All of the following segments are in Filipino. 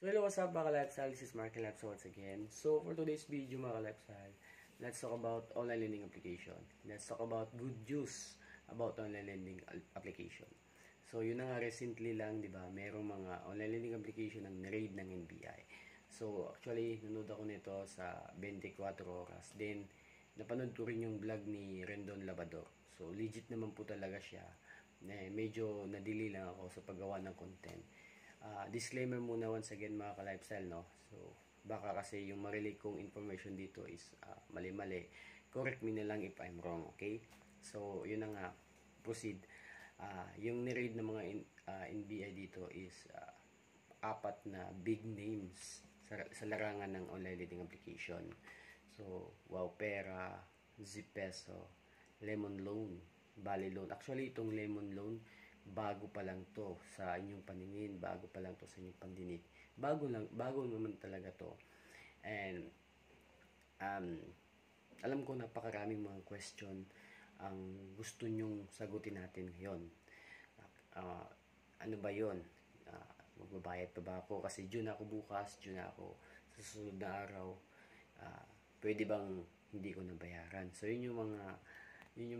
So hello, what's up mga ka-lifestyle? This is Mark Lifestyle once again. So for today's video mga ka-lifestyle, let's talk about online lending application. Let's talk about good news about online lending application. So yun na nga, recently lang, di ba, merong mga online lending application ang niraid ng NBI. So actually, nanood ako nito sa 24 oras. Then, napanood ko rin yung vlog ni Rendon Labador. So legit naman po talaga siya. Medyo nadili lang ako sa paggawa ng content. Disclaimer muna once again mga ka-lifestyle, no? So, baka kasi yung marilig kong information dito is mali-mali. Correct me na lang if I'm wrong, okay? So, yun na nga. Proceed. Yung ni-read ng mga NBI dito is apat na big names sa larangan ng online lending application. So, Wowpera, Zipeso, Lemon Loan, Bali Loan. Actually, itong Lemon Loan, bago pa lang to sa inyong paningin, bago pa lang to sa inyong pandinig. Bago naman talaga to. And alam ko napakaraming mga question ang gusto nyong sagutin natin ngayon. Ano ba 'yon? Magbabayad pa ba ako kasi due na ako bukas, due na ako sa susunod na araw. Pwede bang hindi ko nabayaran? So yun yung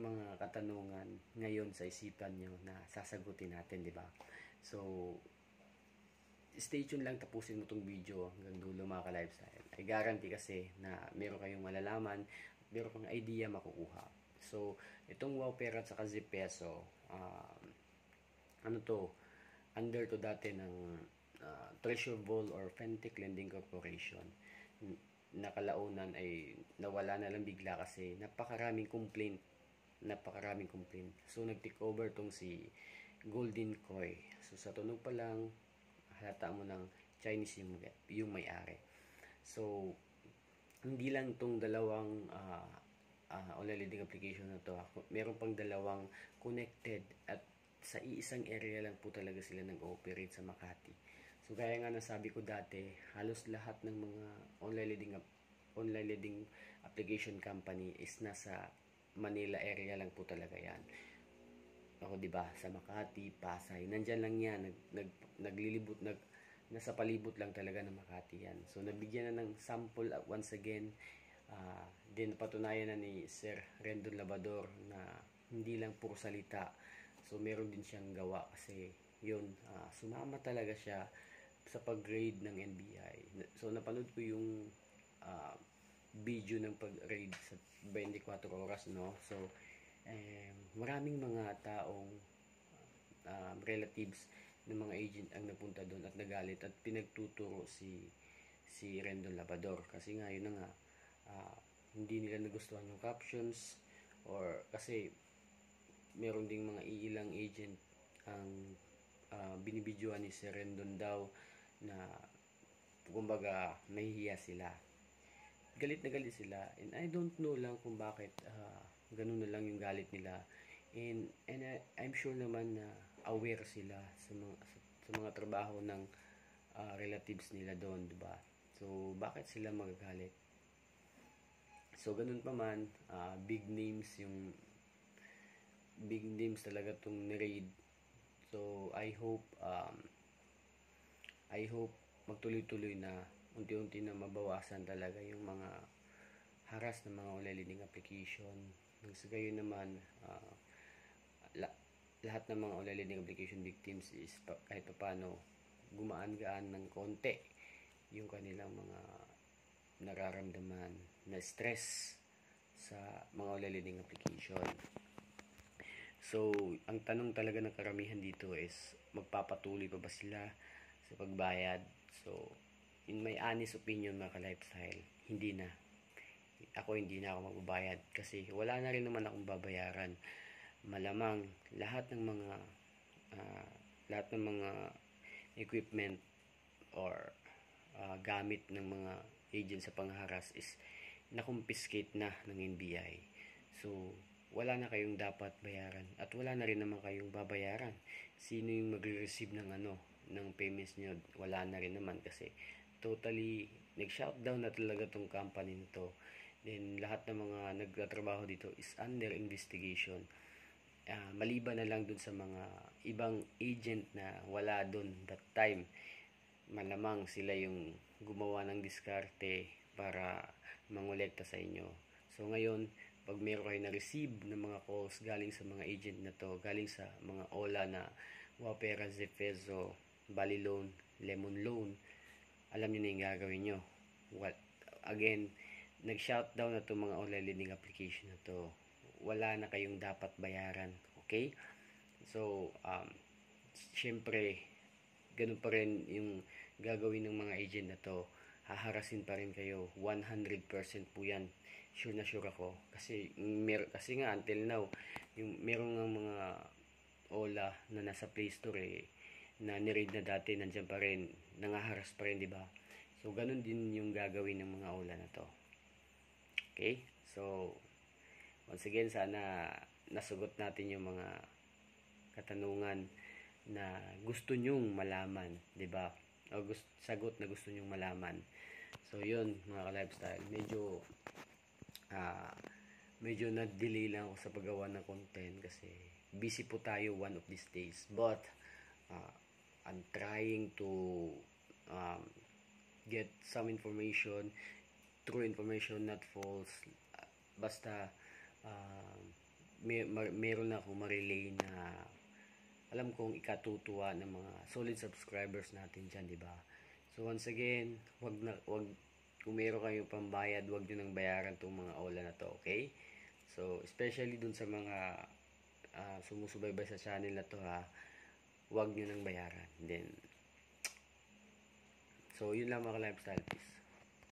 mga katanungan ngayon sa isipan nyo na sasagutin natin, di ba? So, stay tuned lang, tapusin mo tong video hanggang dulo mga ka-lifestyle. I guarantee kasi na meron kayong malalaman, meron kang idea makukuha. So, itong Wowpera at saka Zipeso, ano to, under to dati ng Treasure Ball or Fintech Lending Corporation. Nakalaunan ay nawala na lang bigla kasi napakaraming complaint. So nag-take over tong si Golden Koi. So sa tunog pa lang halata mo ng Chinese yung may-ari. So hindi lang tong dalawang online lending application na to. Meron pang dalawang connected at sa iisang area lang po talaga sila nag-ooperate sa Makati. So gaya nga nasabi ko dati, halos lahat ng mga online lending application company is nasa Manila area lang po talaga yan. Ako, di ba, sa Makati, Pasay, nandyan lang yan, nasa palibot lang talaga ng Makati yan. So nabigyan na ng sample once again, din patunayan na ni Sir Rendon Labador na hindi lang puro salita. So meron din siyang gawa kasi yun, sumama talaga siya sa pag-grade ng NBI. So napanood ko yung video ng pag-raid sa 24 oras, no? So maraming mga taong relatives ng mga agent ang napunta doon at nagalit at pinagtuturo si Rendon Labador kasi nga yun na nga, hindi nila nagustuhan yung captions or kasi meron ding mga iilang agent ang binibidyoan ni Sir Rendon daw na kumbaga nahihiya sila. Galit na galit sila and I don't know lang kung bakit ganun na lang yung galit nila and I'm sure naman na aware sila sa mga trabaho ng relatives nila doon, diba? So bakit sila magagalit? So ganun pa man, big names talaga tong ni-raid. So I hope magtuloy-tuloy na, unti-unti na mabawasan talaga yung mga haras ng mga online lending application. Sa gayon naman, lahat ng mga online lending application victims is kahit paano gumaan-gaan ng konti yung kanilang mga nararamdaman na stress sa mga online lending application. So, ang tanong talaga ng karamihan dito is magpapatuloy pa ba sila sa pagbayad? So, in my honest opinion mga ka-lifestyle, hindi na. Hindi na ako magbabayad kasi wala na rin naman akong babayaran. Malamang lahat ng mga equipment or gamit ng mga agent sa pangharas is na-confiscate na ng NBI. So, wala na kayong dapat bayaran at wala na rin naman kayong babayaran. Sino yung magre-receive ng payments nyo? Wala na rin naman kasi totally nag-shutdown na talaga tong company nito. Then lahat ng mga nagtatrabaho dito is under investigation. Maliban na lang dun sa mga ibang agent na wala dun that time malamang sila yung gumawa ng diskarte para mangolekta sa inyo. So ngayon, pag meron kayo na-receive ng mga calls galing sa mga agent na to, galing sa mga OLA na Wapera, Zefezo, Bali Loan, Lemon Loan, alam niyo na yung gagawin nyo. Again, nag-shutdown na to mga online lending application na to. Wala na kayong dapat bayaran. Okay? So, syempre, ganun pa rin yung gagawin ng mga agent na to. Haharasin pa rin kayo. 100% po yan. Sure na sure ako. Kasi nga, until now, yung meron ng mga OLA na nasa Play Store na niread na dati, nandiyan pa rin, nangaharas pa rin, di ba? So, ganun din yung gagawin ng mga OLA na to. Okay? So, once again, sana nasagot natin yung mga katanungan na gusto nyong malaman, 'di ba? O sagot na gusto nyong malaman. So, yun, mga ka-lifestyle. Medyo na-delay lang ako sa paggawa ng content kasi busy po tayo one of these days. But, I'm trying to get some information, true information, not false. Basta, meron na akong ma-relay na alam kong ikatutuwa ng mga solid subscribers natin dyan, di ba? So, once again, kung meron kayong pambayad, wag nyo nang bayaran itong mga OLA na to, okay? So, especially dun sa mga sumusubaybay sa channel na to, ha, wag nyo nang bayaran. Then, so, yun lang mga lifestyle, peace.